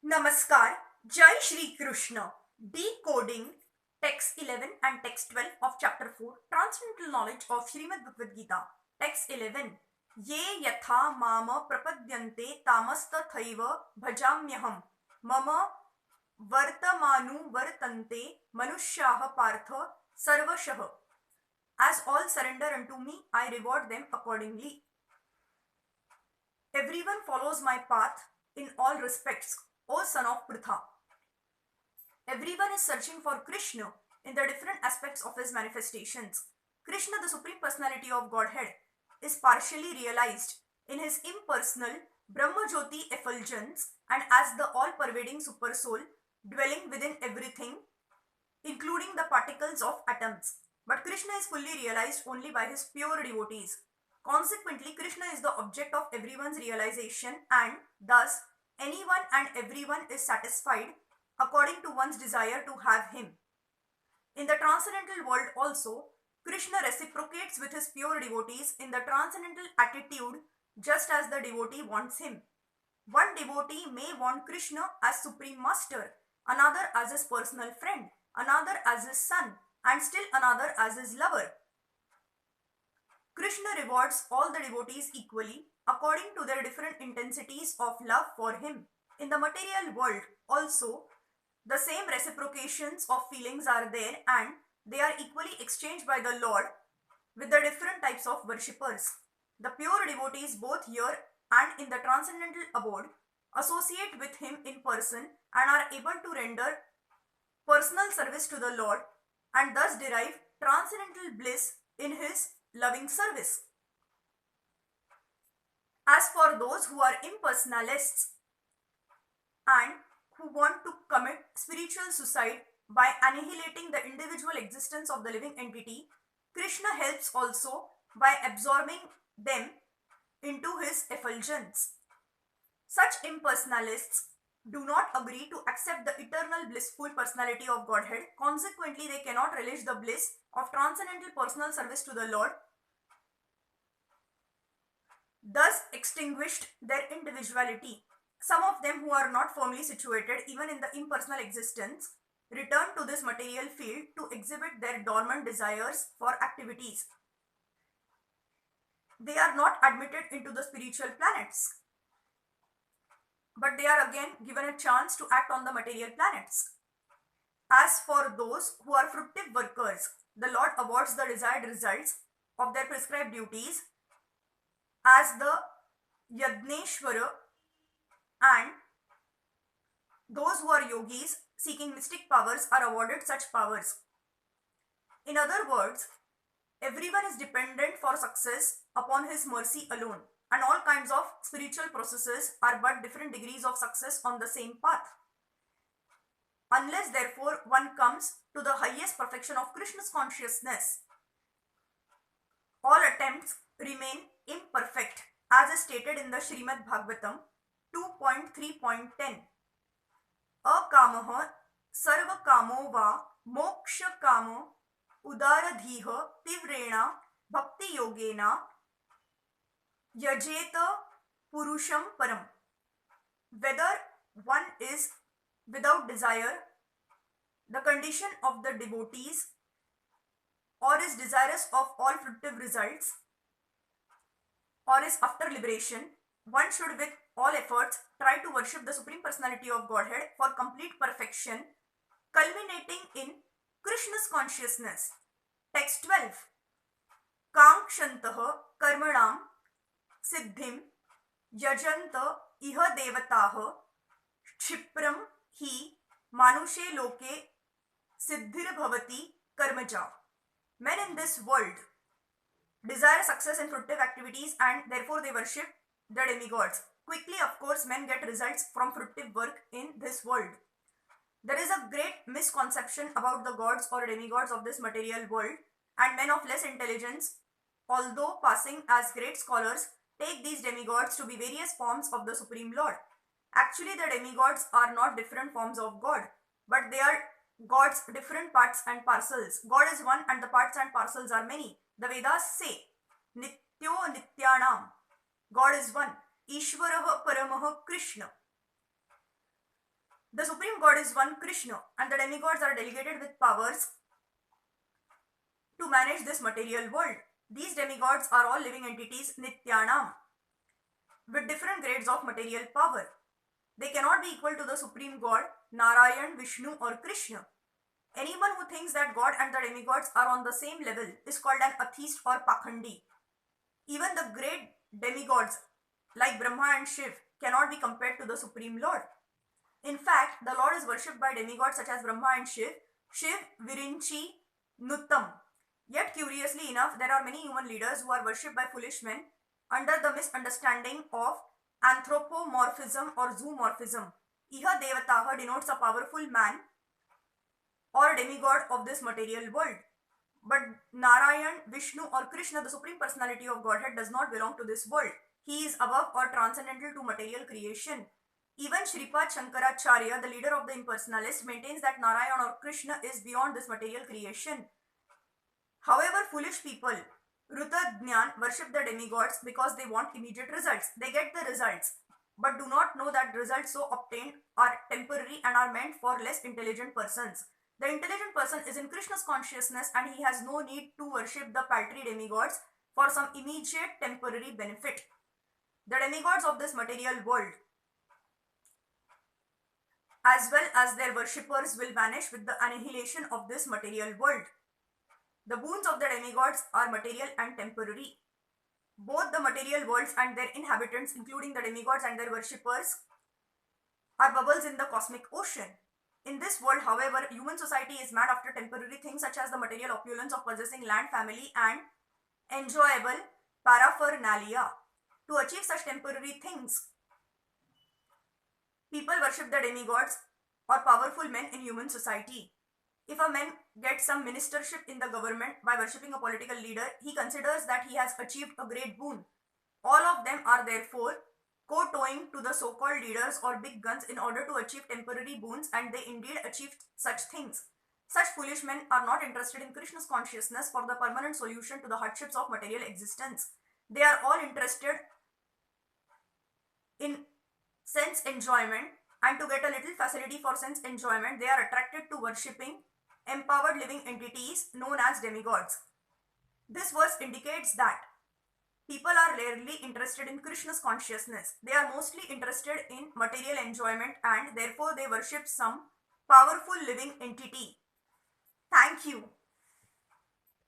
Namaskar, Jai Shri Krishna. Decoding Text 11 and Text 12 of Chapter 4 Transcendental Knowledge of Srimad Bhagavad Gita. Text 11 Ye yatha mama prapadyante tamastathaiva bhajamyaham mama vartamanu vartante manushyaha partha sarvashah. As all surrender unto me, I reward them accordingly. Everyone follows my path in all respects, O son of Pritha. Everyone is searching for Krishna in the different aspects of his manifestations. Krishna, the Supreme Personality of Godhead, is partially realized in his impersonal Brahmajyoti effulgence and as the all-pervading Supersoul dwelling within everything, including the particles of atoms. But Krishna is fully realized only by his pure devotees. Consequently, Krishna is the object of everyone's realization and thus anyone and everyone is satisfied according to one's desire to have him. In the transcendental world also, Krishna reciprocates with his pure devotees in the transcendental attitude just as the devotee wants him. One devotee may want Krishna as Supreme Master, another as his personal friend, another as his son, and still another as his lover. Krishna rewards all the devotees equally according to their different intensities of love for him. In the material world also, the same reciprocations of feelings are there and they are equally exchanged by the Lord with the different types of worshippers. The pure devotees both here and in the transcendental abode associate with him in person and are able to render personal service to the Lord and thus derive transcendental bliss in his loving service. As for those who are impersonalists and who want to commit spiritual suicide by annihilating the individual existence of the living entity, Krishna helps also by absorbing them into his effulgence. Such impersonalists do not agree to accept the eternal blissful personality of Godhead. Consequently, they cannot relish the bliss of transcendental personal service to the Lord, thus extinguished their individuality. Some of them who are not firmly situated even in the impersonal existence return to this material field to exhibit their dormant desires for activities. They are not admitted into the spiritual planets, but they are again given a chance to act on the material planets. As for those who are fruitive workers, the Lord awards the desired results of their prescribed duties as the Yajneshwara, and those who are yogis seeking mystic powers are awarded such powers. In other words, everyone is dependent for success upon his mercy alone, and all kinds of spiritual processes are but different degrees of success on the same path. Unless therefore one comes to the highest perfection of Krishna's consciousness, all attempts remain imperfect, as is stated in the Srimad Bhagavatam 2.3.10. Akamah sarvakamo va moksha kamo udaradhiha tivrena bhakti yogena yajeta purusham param. Whether one is without desire, the condition of the devotees, or is desirous of all fruitive results, or is after liberation, one should with all efforts try to worship the Supreme Personality of Godhead for complete perfection, culminating in Krishna's consciousness. Text 12. Kankshantah karmanam siddhim yajanta iha devataha kshipram hi manushe loke siddhir bhavati karmaja. Men in this world desire success in fruitive activities and therefore they worship the demigods. Quickly, of course, men get results from fruitive work in this world. There is a great misconception about the gods or demigods of this material world, and men of less intelligence, although passing as great scholars, take these demigods to be various forms of the Supreme Lord. Actually, the demigods are not different forms of God, but they are God's different parts and parcels. God is one and the parts and parcels are many. The Vedas say, Nityo Nityanam. God is one. Ishvaraha Paramaha Krishna. The Supreme God is one Krishna, and the demigods are delegated with powers to manage this material world. These demigods are all living entities Nityanam with different grades of material power. They cannot be equal to the Supreme God, Narayan, Vishnu or Krishna. Anyone who thinks that God and the demigods are on the same level is called an atheist or pakhandi. Even the great demigods like Brahma and Shiv cannot be compared to the Supreme Lord. In fact, the Lord is worshipped by demigods such as Brahma and Shiv, Virinchi, Nuttam. Yet curiously enough, there are many human leaders who are worshipped by foolish men under the misunderstanding of anthropomorphism or zoomorphism. Iha Devataha denotes a powerful man or demigod of this material world. But Narayan, Vishnu or Krishna, the Supreme Personality of Godhead, does not belong to this world. He is above or transcendental to material creation. Even Shripad Shankaracharya, the leader of the impersonalists, maintains that Narayan or Krishna is beyond this material creation. However, foolish people, Rutadnyan, worship the demigods because they want immediate results. They get the results, but do not know that results so obtained are temporary and are meant for less intelligent persons. The intelligent person is in Krishna's consciousness and he has no need to worship the paltry demigods for some immediate temporary benefit. The demigods of this material world, as well as their worshippers, will vanish with the annihilation of this material world. The boons of the demigods are material and temporary. Both the material worlds and their inhabitants, including the demigods and their worshippers, are bubbles in the cosmic ocean. In this world, however, human society is mad after temporary things such as the material opulence of possessing land, family and enjoyable paraphernalia. To achieve such temporary things, people worship the demigods or powerful men in human society. If a man gets some ministership in the government by worshipping a political leader, he considers that he has achieved a great boon. All of them are therefore kowtowing to the so-called leaders or big guns in order to achieve temporary boons, and they indeed achieved such things. Such foolish men are not interested in Krishna's consciousness for the permanent solution to the hardships of material existence. They are all interested in sense enjoyment, and to get a little facility for sense enjoyment, they are attracted to worshipping empowered living entities known as demigods. This verse indicates that people are rarely interested in Krishna's consciousness. They are mostly interested in material enjoyment and therefore they worship some powerful living entity. Thank you.